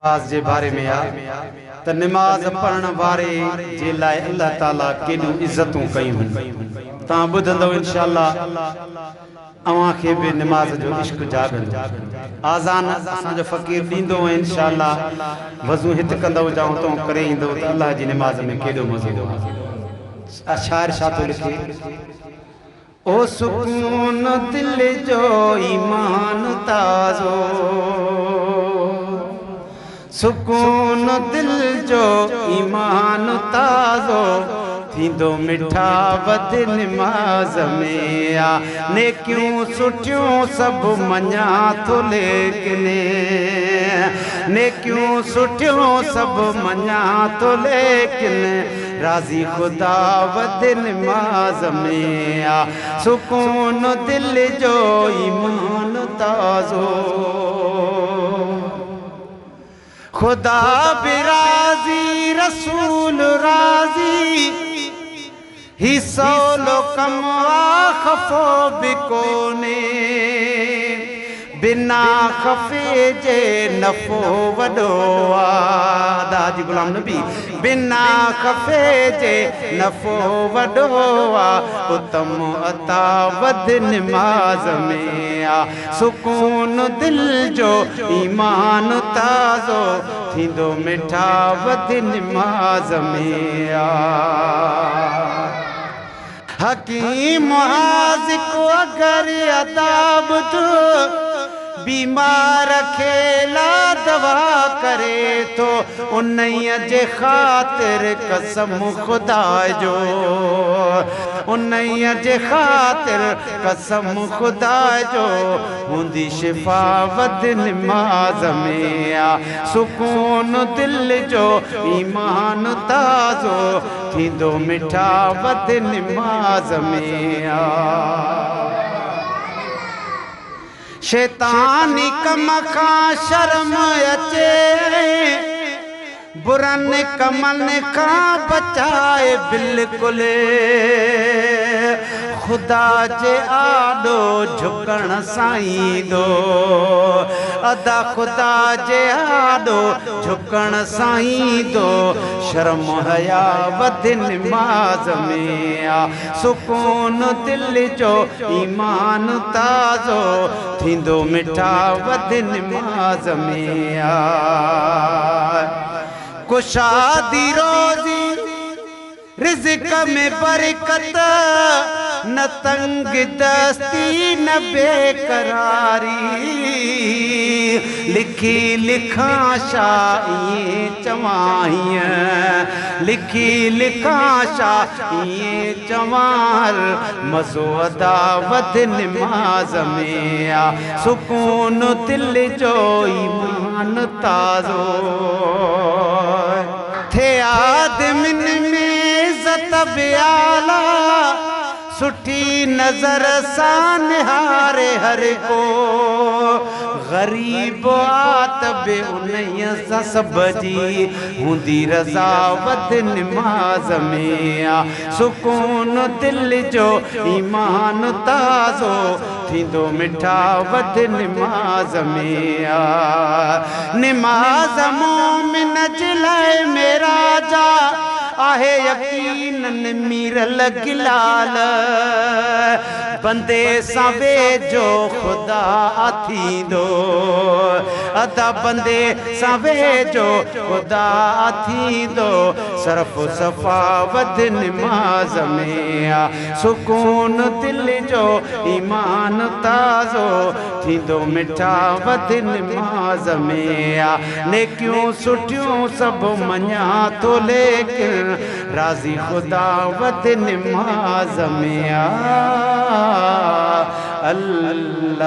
नमाज जे बारे में आ त नमाज पढ़ण वारे जे लाइ अल्लाह ताला केॾियूं इज़तूं कयूं तव्हां ॿुधंदव इंशाअल्लाह अवां खे बि नमाज जो इश्क जागंदो आज़ान असांजो फ़कीर ॾींदो ऐं इंशाअल्लाह वज़ू हित कंदव जाऊं तो करे ईंदो त अल्लाह जी नमाज में केॾो मज़ो आहे। शाइर छा थो लिखे ओ सुकून दिल जो ईमान ताज़ो सुकून दिल जो ईमान ताज़ो थींदो मिठा वध नमाज में आ नेकियूं सुठियूं सभु मञा थो लेकिन नेकियूं सुठियूं सभु मञा थो लेकिन राज़ी खुदा वध नमाज में आ सुकून दिल जो ईमान ताज़ो खुदा भी राज़ी रसूल राज़ी ही सोलो कम खफो भी कोने बिना खफे जे नफो वडो दादी गुलाम नबी बिना खफे जे नफो वडो उत्तम अता वध नमाज में आ सुकून दिल जो ईमान ताज़ो थींदो मिठा वध नमाज में आ हकीम हाज़िक अगर अदाब तो बीमार खेला दवा करे तो उन्नैया जे खातिर कसम खुदा जो उन्नैया जे खातिर कसम खुदा जो हुंदी शिफा वध नमाज में आ सुकून दिल जो ईमान ताज़ो थींदो मिठा वध नमाज में आ शैतानी कम खां शर्म अचे बुरन कमन खां बचाए बिल्कुल खुदा जे आडो झुकण साईं दो अदा खुदा जे आडो झुकण साईं दो शर्म हया वध नमाज में आ सुकून दिल जो ईमान ताज़ो थींदो मिठा वध नमाज में आ कुशादी रोज़ी रिज़्क़ में बरकत न तंग दस्ती न बेकरारी लिखी लिखा शाही चवाईं लिखी लिखा शाही चवार मज़ो अदा वध नमाज में आ सुकून दिल जो ईमान ताज़ो थे आदमिन में इज़्ज़त ब्याला सुठी नजर सा निहारे हर को गरीब आत बे उन्नैया सा सब जी हुंदी रज़ा वध नमाज में आ सुकून दिल जो ईमान ताज़ो थींदो मिठा वध नमाज में आ नमाज मोमिन जे लाइ मेरा जा आहे यकीनन मीरल गिलाल बंदे सां वेझो खुदा थींदो अदा बंदे सां वेझो खुदा थींदो सरफ सफ़ा वध नमाज में आ सुकून दिल जो ईमान ताज़ो थींदो मिठा वध नमाज में आ नेकियूं सुठियूं सभु मञा थो लेकिन राज़ी खुदा वध नमाज में आ अल्लाह।